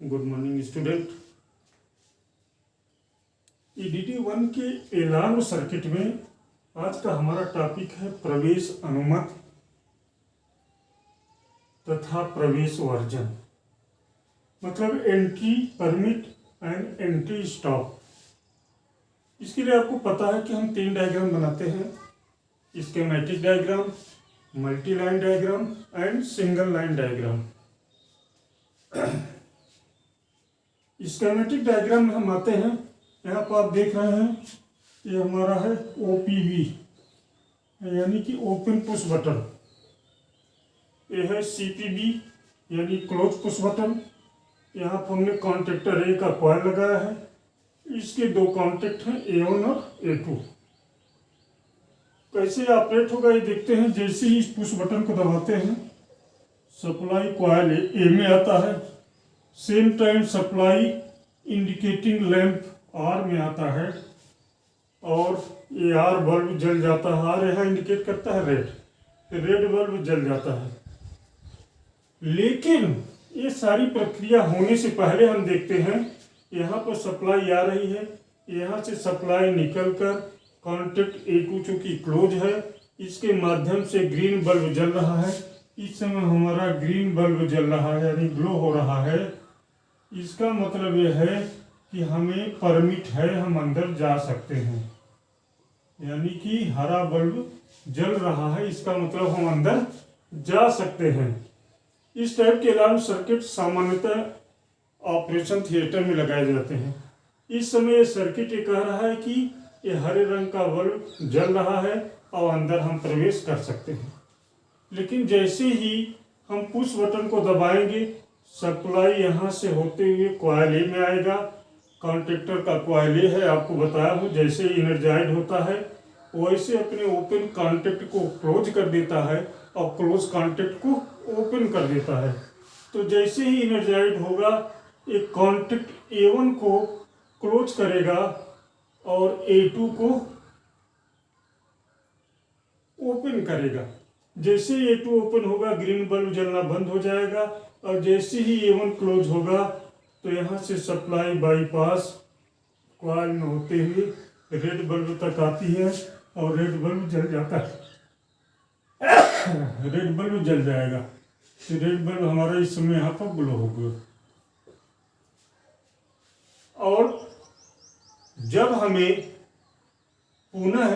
Good morning student. EDD1 के alarm circuit में आज का हमारा टॉपिक है प्रवेश अनुमत तथा प्रवेश वर्जन, मतलब entry permit and entry stop. इसके लिए आपको पता है कि हम 3 डायग्राम बनाते हैं: schematic diagram, multi line diagram and single line diagram. Schematic diagram में हम आते हैं, यहाँ पर आप देख रहे हैं ये हमारा है OPB यानी कि ओपन पुश बटन, ये है CPB यानी क्लोज पुश बटन। यहाँ पर हमने कॉन्टेक्टर A का कॉइल लगाया है, इसके 2 कॉन्टेक्ट हैं A1 और A2। कैसे ऑपरेट होगा ये देखते हैं। जैसे ही इस पुश बटन को दबाते हैं सप्लाई कॉइल A में आता है, same time supply indicating lamp R में आता है और ये R बल्ब जल जाता है। R यहाँ इंडिकेट करता है रेड बल्ब जल जाता है। लेकिन ये सारी प्रक्रिया होने से पहले हम देखते हैं यहाँ पर सप्लाई आ रही है, यहाँ से सप्लाई निकलकर कॉन्टेक्ट A2 चूँकि क्लोज है, इसके माध्यम से ग्रीन बल्ब जल रहा है। इस समय हमारा ग्रीन बल्ब जल रहा है यानी ग्लो हो रहा है। इसका मतलब यह है कि हमें परमिट है, हम अंदर जा सकते हैं, यानी कि हरा बल्ब जल रहा है, इसका मतलब हम अंदर जा सकते हैं। इस टाइप के अलार्म सर्किट सामान्यतः ऑपरेशन थिएटर में लगाए जाते हैं। इस समय ये सर्किट ये कह रहा है कि ये हरे रंग का बल्ब जल रहा है और अंदर हम प्रवेश कर सकते हैं। लेकिन जैसे ही हम पुश बटन को दबाएंगे सप्लाई यहाँ से होते हुए कॉइल A में आएगा। कॉन्टेक्टर का कॉइल A है, आपको बताया हूँ, जैसे ही इनर्जाइड होता है वैसे अपने ओपन कॉन्टेक्ट को क्लोज कर देता है और क्लोज कॉन्टेक्ट को ओपन कर देता है। तो जैसे ही इनर्जाइड होगा एक कॉन्टेक्ट A1 को क्लोज करेगा और A2 को ओपन करेगा। जैसे A2 ओपन होगा ग्रीन बल्ब जलना बंद हो जाएगा और जैसे ही A1 क्लोज होगा तो यहाँ से सप्लाई बाईपास कॉइल में होते हुए रेड बल्ब तक आती है और रेड बल्ब जल जाता है। रेड बल्ब जल जाएगा तो रेड बल्ब हमारा इस समय यहाँ पर ग्लो होगा। और जब हमें पुनः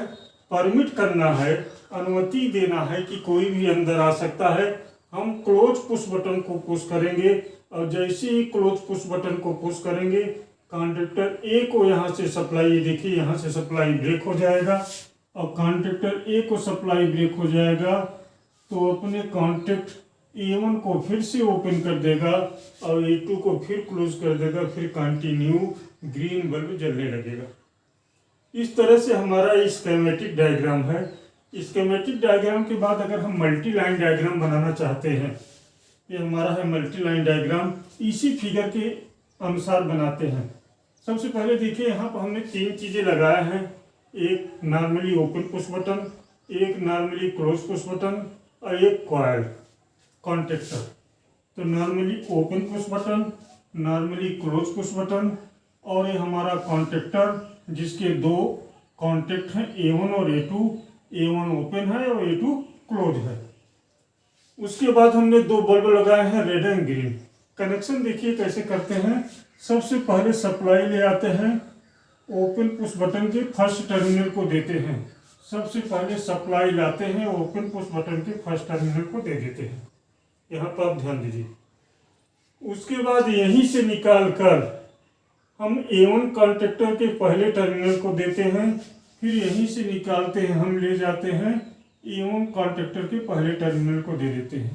परमिट करना है, अनुमति देना है कि कोई भी अंदर आ सकता है, हम क्लोज पुश बटन को पुश करेंगे और जैसे ही क्लोज पुश बटन को पुश करेंगे कॉन्टेक्टर A को यहाँ से सप्लाई, ये देखिए यहाँ से सप्लाई ब्रेक हो जाएगा और कॉन्टेक्टर A को सप्लाई ब्रेक हो जाएगा तो अपने कॉन्टेक्ट A1 को फिर से ओपन कर देगा और A2 को फिर क्लोज कर देगा, फिर कंटिन्यू ग्रीन बल्ब जलने लगेगा। इस तरह से हमारा स्कीमेटिक डायग्राम है। स्कीमेटिक डायग्राम के बाद अगर हम मल्टी लाइन डायग्राम बनाना चाहते हैं, ये हमारा है मल्टी लाइन डायग्राम, इसी फिगर के अनुसार बनाते हैं। सबसे पहले देखिए यहाँ पर हमने 3 चीज़ें लगाया हैं, एक नॉर्मली ओपन पुश बटन, एक नॉर्मली क्लोज पुश बटन और एक कॉइल कॉन्टेक्टर। तो normally open push button, normally close push button और ये हमारा कॉन्टेक्टर जिसके 2 कॉन्टेक्ट हैं A1 और A2। A1 ओपन है और A2 क्लोज है। उसके बाद हमने 2 बल्ब लगाए हैं रेड एंड ग्रीन। कनेक्शन देखिए कैसे करते हैं। सबसे पहले सप्लाई ले आते हैं, ओपन पुश बटन के फर्स्ट टर्मिनल को देते हैं। सबसे पहले सप्लाई लाते हैं, ओपन पुश बटन के फर्स्ट टर्मिनल को दे देते हैं। यहाँ पर आप ध्यान दीजिए। उसके बाद यहीं से निकाल कर हम A1 कॉन्टेक्टर के पहले टर्मिनल को देते हैं, फिर यहीं से निकालते हैं, हम ले जाते हैं A1 कॉन्टेक्टर के पहले टर्मिनल को दे देते हैं।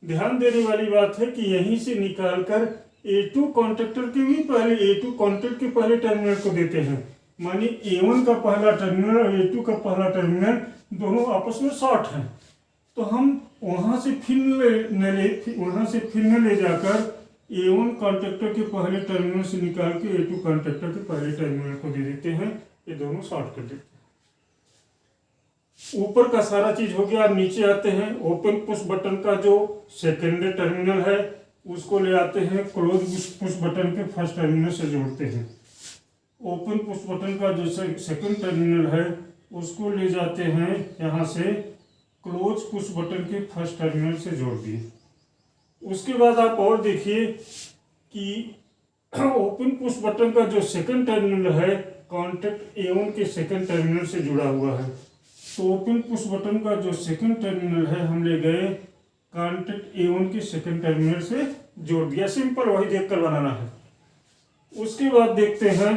ध्यान देने वाली बात है कि यहीं से निकालकर A2 कॉन्टेक्टर के भी पहले A2 कॉन्टेक्ट के पहले टर्मिनल को देते हैं। मानी A1 का पहला टर्मिनल और A2 का पहला टर्मिनल दोनों आपस में शॉर्ट हैं, तो हम वहाँ से फिर न ले जाकर A1 कॉन्टेक्टर के पहले टर्मिनल से निकाल के A2 कॉन्टेक्टर के पहले टर्मिनल को दे देते हैं। ये दोनों शॉर्ट कर देते हैं। ऊपर का सारा चीज हो गया। अब नीचे आते हैं, ओपन पुश बटन का जो सेकेंडरी टर्मिनल है उसको ले आते हैं क्लोज पुश बटन के फर्स्ट टर्मिनल से जोड़ते हैं। ओपन पुश बटन का जो सेकंड टर्मिनल है उसको ले जाते हैं यहाँ से क्लोज पुश बटन के फर्स्ट टर्मिनल से जोड़ दिए। उसके बाद आप और देखिए कि ओपन पुश बटन का जो सेकंड टर्मिनल है कॉन्टैक्ट A1 के सेकंड टर्मिनल से जुड़ा हुआ है। तो ओपन पुश बटन का जो सेकंड टर्मिनल है हम ले गए कॉन्टैक्ट A1 के सेकंड टर्मिनल से जोड़ दिया। सिंपल वही देखकर बनाना है। उसके बाद देखते हैं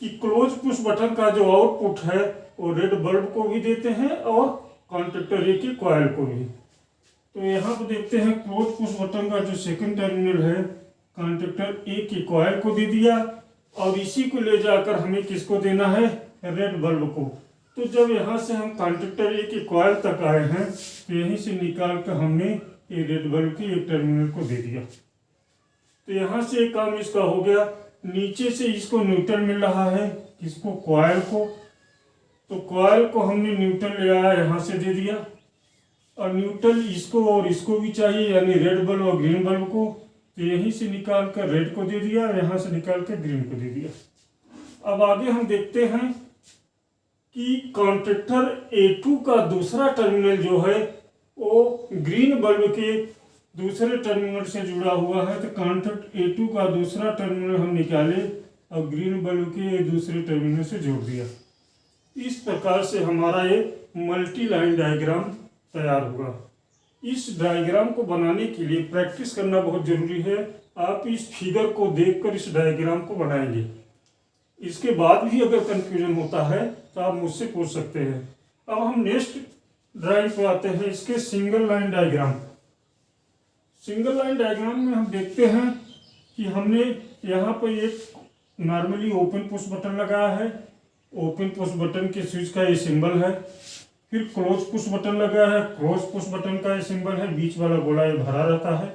कि क्लोज पुश बटन का जो आउटपुट है वो रेड बल्ब को भी देते हैं और कॉन्टैक्टर A के कॉइल को भी। तो यहाँ पर देखते हैं क्लोज पुश बटन का जो सेकंड टर्मिनल है कॉन्टैक्टर A के कॉइल को दे दिया और इसी को ले जाकर हमें किसको देना है, रेड बल्ब को। तो जब यहाँ से हम कॉन्टैक्टर A के कॉइल तक आए हैं तो यहीं से निकाल कर हमने ये रेड बल्ब के एक टर्मिनल को दे दिया। तो यहाँ से एक काम इसका हो गया। नीचे से इसको न्यूट्रल मिल रहा है, किसको, कॉइल को। तो कॉइल को हमने न्यूट्रल ले आया, यहाँ से दे दिया और न्यूट्रल इसको और इसको भी चाहिए, यानी रेड बल्ब और ग्रीन बल्ब को। तो यहीं से निकाल कर रेड को दे दिया, यहाँ से निकाल कर ग्रीन को दे दिया। अब आगे हम देखते हैं कि कॉन्टैक्टर A2 का दूसरा टर्मिनल जो है वो ग्रीन बल्ब के दूसरे टर्मिनल से जुड़ा हुआ है। तो कॉन्टैक्ट A2 का दूसरा टर्मिनल हम निकाले और ग्रीन बल्ब के दूसरे टर्मिनल से जोड़ दिया। इस प्रकार से हमारा ये मल्टी लाइन डायग्राम तैयार हुआ। इस डायग्राम को बनाने के लिए प्रैक्टिस करना बहुत जरूरी है। आप इस फिगर को देखकर इस डायग्राम को बनाएंगे। इसके बाद भी अगर कंफ्यूजन होता है तो आप मुझसे पूछ सकते हैं। अब हम नेक्स्ट ड्राइंग पे आते हैं, इसके single line diagram. Single line diagram में हम देखते हैं कि हमने यहाँ पर एक नॉर्मली ओपन पुश बटन लगाया है। ओपन पुश बटन के स्विच का ये सिंबल है। फिर क्लोज पुश बटन लगा है, क्लोज पुश बटन का ये सिंबल है, बीच वाला गोला ये भरा रहता है।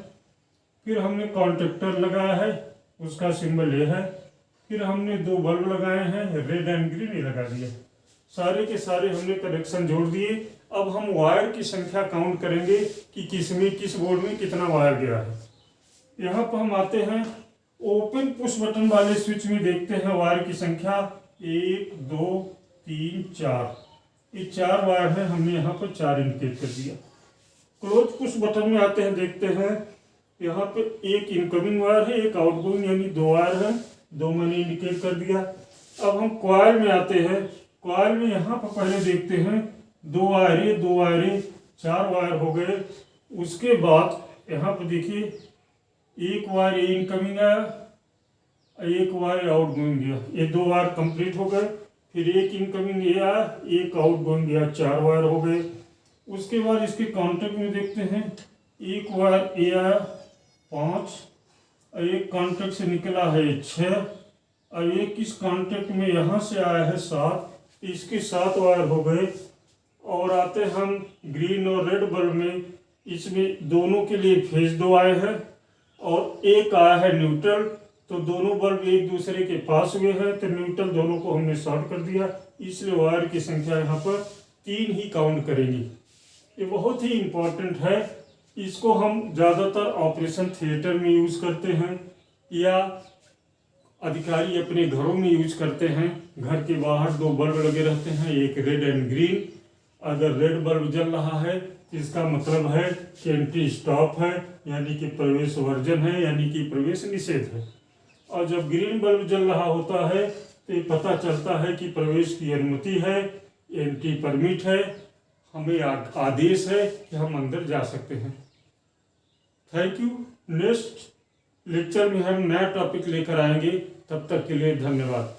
फिर हमने कॉन्टैक्टर लगाया है, उसका सिंबल ये है। फिर हमने दो बल्ब लगाए हैं, रेड एंड ग्रीन, ये लगा दिया। सारे के सारे हमने कनेक्शन जोड़ दिए। अब हम वायर की संख्या काउंट करेंगे कि किस बोर्ड में कितना वायर गया है। यहाँ पर हम आते हैं ओपन पुश बटन वाले स्विच में, देखते हैं वायर की संख्या 1 2 3 4, ये 4 वायर है। हमने यहाँ पर 4 इंडिकेट कर दिया। क्लोज पुश बटन में आते हैं, देखते हैं यहाँ पे एक इनकमिंग वायर है, एक आउटगोइंग, यानी 2 वायर है, 2 मैंने इंडिकेट कर दिया। अब हम कॉइल में आते हैं। कॉइल में यहाँ पर पहले देखते हैं 2 वायरें 4 वायर हो गए। उसके बाद यहाँ पर देखिए एक वायर इनकमिंग आया, एक वायर आउटगोइंग गया, ये 2 वायर कंप्लीट हो गए। फिर एक इनकमिंग ये आया, एक आउटगोइंग गया, 4 वायर हो गए। उसके बाद इसके कॉन्टैक्ट में देखते हैं एक वायर ये आया 5, एक कॉन्टैक्ट से निकला है 6 और एक इस कॉन्टैक्ट में यहाँ से आया है 7, इसके 7 वायर हो गए। और आते हम ग्रीन और रेड बल्ब में, इसमें दोनों के लिए फेज 2 आए हैं और एक आया है न्यूट्रल। तो दोनों बल्ब एक दूसरे के पास हुए हैं, तो न्यूट्रल दोनों को हमने शॉर्ट कर दिया, इसलिए वायर की संख्या यहाँ पर 3 ही काउंट करेंगी। ये बहुत ही इम्पोर्टेंट है। इसको हम ज़्यादातर ऑपरेशन थिएटर में यूज़ करते हैं या अधिकारी अपने घरों में यूज करते हैं। घर के बाहर 2 बल्ब लगे रहते हैं, एक रेड एंड ग्रीन। अगर रेड बल्ब जल रहा है तो इसका मतलब है कि एंट्री स्टॉप है, यानी कि प्रवेश वर्जन है, यानी कि प्रवेश निषेध है। और जब ग्रीन बल्ब जल रहा होता है तो ये पता चलता है कि प्रवेश की अनुमति है, एंट्री परमिट है, हमें आदेश है कि हम अंदर जा सकते हैं। Thank you. नेक्स्ट लेक्चर में हम नया टॉपिक लेकर आएंगे। तब तक के लिए धन्यवाद।